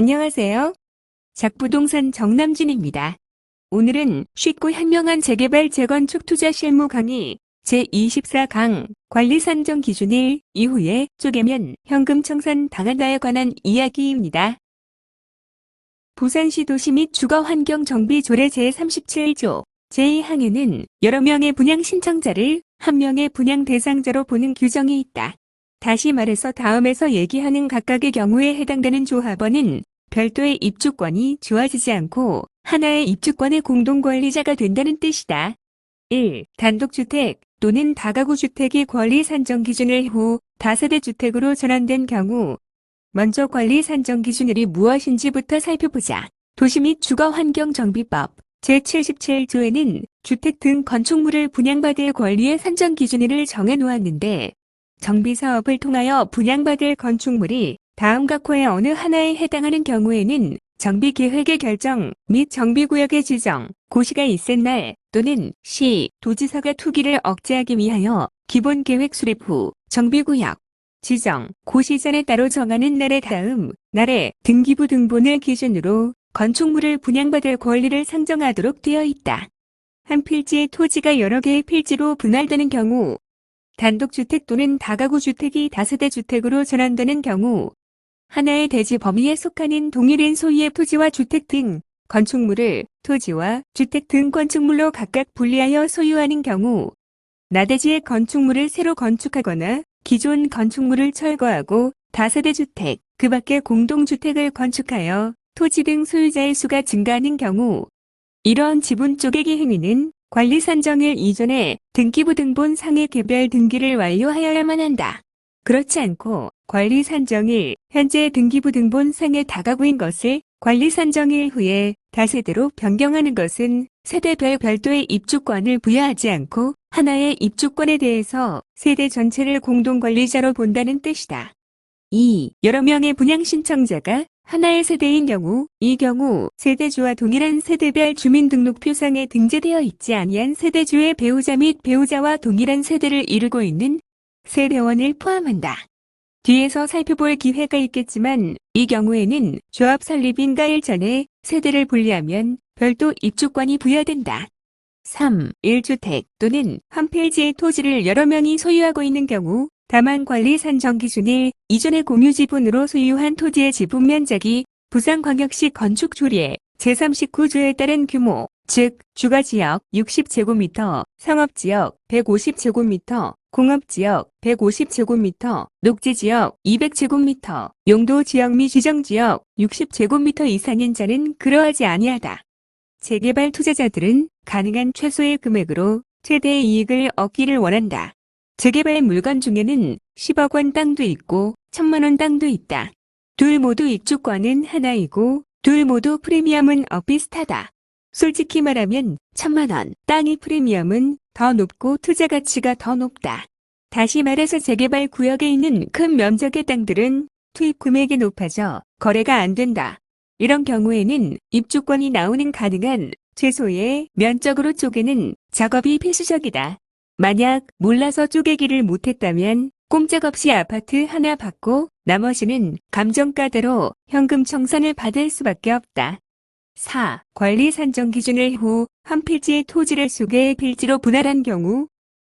안녕하세요. 작부동산 정남진입니다. 오늘은 쉽고 현명한 재개발 재건축 투자 실무 강의 제24강 관리 산정 기준 1 이후에 쪼개면 현금 청산 당한다에 관한 이야기입니다. 부산시 도시 및 주거환경 정비 조례 제37조 제2항에는 여러 명의 분양 신청자를 한 명의 분양 대상자로 보는 규정이 있다. 다시 말해서 다음에서 얘기하는 각각의 경우에 해당되는 조합원은 별도의 입주권이 주어지지 않고 하나의 입주권의 공동권리자가 된다는 뜻이다. 1. 단독주택 또는 다가구 주택이 권리 산정 기준일 후 다세대 주택으로 전환된 경우 먼저 권리 산정 기준일이 무엇인지부터 살펴보자. 도시 및 주거환경정비법 제77조에는 주택 등 건축물을 분양받을 권리의 산정 기준일을 정해놓았는데 정비사업을 통하여 분양받을 건축물이 다음과 코의 어느 하나에 해당하는 경우에는 정비계획의 결정 및 정비구역의 지정, 고시가 있을 날 또는 시, 도지사가 투기를 억제하기 위하여 기본계획 수립 후 정비구역, 지정, 고시전에 따로 정하는 날의 다음 날에 등기부 등본을 기준으로 건축물을 분양받을 권리를 상정하도록 되어 있다. 한 필지의 토지가 여러 개의 필지로 분할되는 경우 단독주택 또는 다가구 주택이 다세대 주택으로 전환되는 경우 하나의 대지 범위에 속하는 동일인 소유의 토지와 주택 등 건축물을 토지와 주택 등 건축물로 각각 분리하여 소유하는 경우 나대지의 건축물을 새로 건축하거나 기존 건축물을 철거하고 다세대 주택, 그 밖에 공동주택을 건축하여 토지 등 소유자의 수가 증가하는 경우 이러한 지분 쪼개기 행위는 관리 산정일 이전에 등기부 등본 상의 개별 등기를 완료하여야만 한다. 그렇지 않고 관리 산정일 현재 등기부 등본 상의 다가구인 것을 관리 산정일 후에 다세대로 변경하는 것은 세대별 별도의 입주권을 부여하지 않고 하나의 입주권에 대해서 세대 전체를 공동관리자로 본다는 뜻이다. 2. 여러 명의 분양 신청자가 하나의 세대인 경우, 이 경우 세대주와 동일한 세대별 주민등록표상에 등재되어 있지 아니한 세대주의 배우자 및 배우자와 동일한 세대를 이루고 있는 세대원을 포함한다. 뒤에서 살펴볼 기회가 있겠지만 이 경우에는 조합 설립인 가일 전에 세대를 분리하면 별도 입주권이 부여된다. 3. 1주택 또는 한 필지의 토지를 여러 명이 소유하고 있는 경우 다만 관리 산정 기준일 이전의 공유 지분으로 소유한 토지의 지분 면적이 부산광역시 건축조례 제39조에 따른 규모, 즉 주거지역 60제곱미터, 상업지역 150제곱미터, 공업지역 150제곱미터, 녹지지역 200제곱미터, 용도지역 및 지정지역 60제곱미터 이상인 자는 그러하지 아니하다. 재개발 투자자들은 가능한 최소의 금액으로 최대의 이익을 얻기를 원한다. 재개발 물건 중에는 10억 원 땅도 있고 1,000만 원 땅도 있다. 둘 모두 입주권은 하나이고 둘 모두 프리미엄은 비슷하다. 솔직히 말하면 1,000만 원 땅의 프리미엄은 더 높고 투자 가치가 더 높다. 다시 말해서 재개발 구역에 있는 큰 면적의 땅들은 투입 금액이 높아져 거래가 안 된다. 이런 경우에는 입주권이 나오는 가능한 최소의 면적으로 쪼개는 작업이 필수적이다. 만약 몰라서 쪼개기를 못했다면 꼼짝없이 아파트 하나 받고 나머지는 감정가대로 현금 청산을 받을 수밖에 없다. 4. 관리 산정 기준일 후 한 필지의 토지를 수개의 필지로 분할한 경우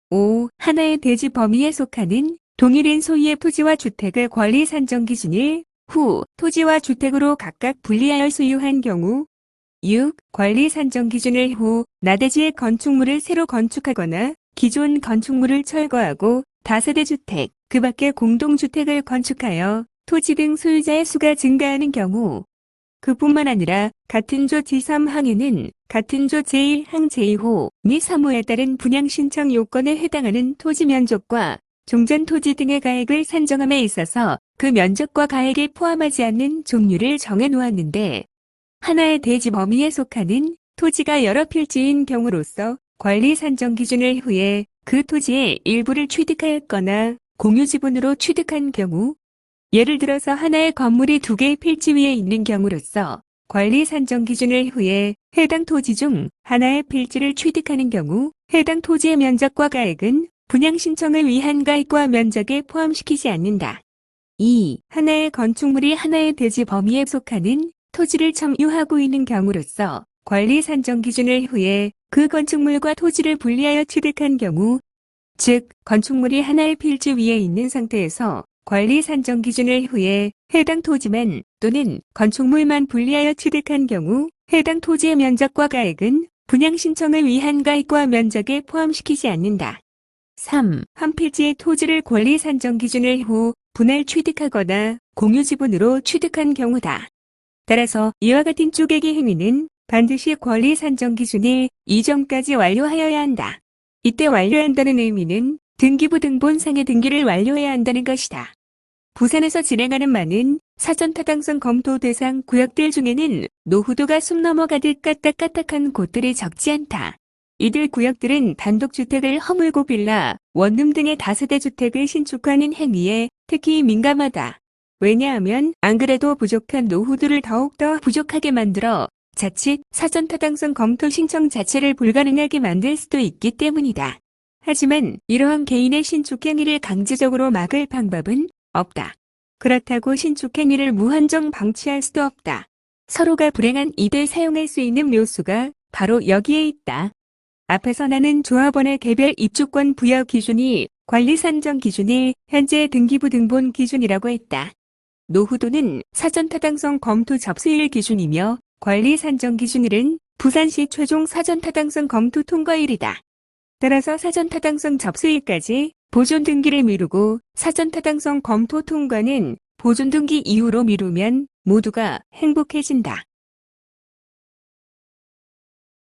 5. 하나의 대지 범위에 속하는 동일인 소유의 토지와 주택을 관리 산정 기준일 후 토지와 주택으로 각각 분리하여 소유한 경우 6. 관리 산정 기준일 후 나대지의 건축물을 새로 건축하거나 기존 건축물을 철거하고 다세대 주택, 그 밖에 공동주택을 건축하여 토지 등 소유자의 수가 증가하는 경우 그뿐만 아니라 같은 조 제3항에는 같은 조 제1항 제2호 및 3호에 따른 분양신청 요건에 해당하는 토지 면적과 종전 토지 등의 가액을 산정함에 있어서 그 면적과 가액에 포함하지 않는 종류를 정해놓았는데 하나의 대지 범위에 속하는 토지가 여러 필지인 경우로서 관리 산정 기준일 후에 그 토지의 일부를 취득하였거나 공유 지분으로 취득한 경우 예를 들어서 하나의 건물이 두 개의 필지 위에 있는 경우로서 관리 산정 기준일 후에 해당 토지 중 하나의 필지를 취득하는 경우 해당 토지의 면적과 가액은 분양 신청을 위한 가액과 면적에 포함시키지 않는다. 2. 하나의 건축물이 하나의 대지 범위에 속하는 토지를 점유하고 있는 경우로서 권리 산정 기준을 후에 그 건축물과 토지를 분리하여 취득한 경우, 즉 건축물이 하나의 필지 위에 있는 상태에서 권리 산정 기준을 후에 해당 토지만 또는 건축물만 분리하여 취득한 경우 해당 토지의 면적과 가액은 분양 신청을 위한 가액과 면적에 포함시키지 않는다. 3. 한 필지의 토지를 권리 산정 기준을 후 분할 취득하거나 공유 지분으로 취득한 경우다. 따라서 이와 같은 쪼개기 행위는 반드시 권리 산정 기준을 이전까지 완료하여야 한다. 이때 완료한다는 의미는 등기부 등본상의 등기를 완료해야 한다는 것이다. 부산에서 진행하는 많은 사전 타당성 검토 대상 구역들 중에는 노후도가 숨 넘어가듯 까딱까딱한 곳들이 적지 않다. 이들 구역들은 단독주택을 허물고 빌라, 원룸 등의 다세대 주택을 신축하는 행위에 특히 민감하다. 왜냐하면 안 그래도 부족한 노후도를 더욱더 부족하게 만들어 자칫 사전 타당성 검토 신청 자체를 불가능하게 만들 수도 있기 때문이다. 하지만 이러한 개인의 신축 행위를 강제적으로 막을 방법은 없다. 그렇다고 신축 행위를 무한정 방치할 수도 없다. 서로가 불행한 이들 사용할 수 있는 묘수가 바로 여기에 있다. 앞에서 나는 조합원의 개별 입주권 부여 기준이 관리 산정 기준이 현재 등기부 등본 기준이라고 했다. 노후도는 사전 타당성 검토 접수일 기준이며 관리 산정 기준일은 부산시 최종 사전 타당성 검토 통과일이다. 따라서 사전 타당성 접수일까지 보존 등기를 미루고 사전 타당성 검토 통과는 보존 등기 이후로 미루면 모두가 행복해진다.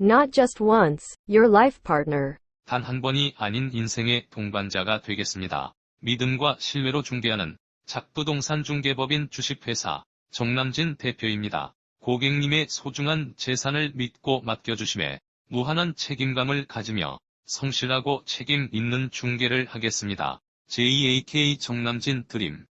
Not just once, your life partner. 단 한 번이 아닌 인생의 동반자가 되겠습니다. 믿음과 신뢰로 중개하는 작부동산 중개법인 주식회사 정남진 대표입니다. 고객님의 소중한 재산을 믿고 맡겨주심에 무한한 책임감을 가지며 성실하고 책임 있는 중개를 하겠습니다. JAK 정남진 드림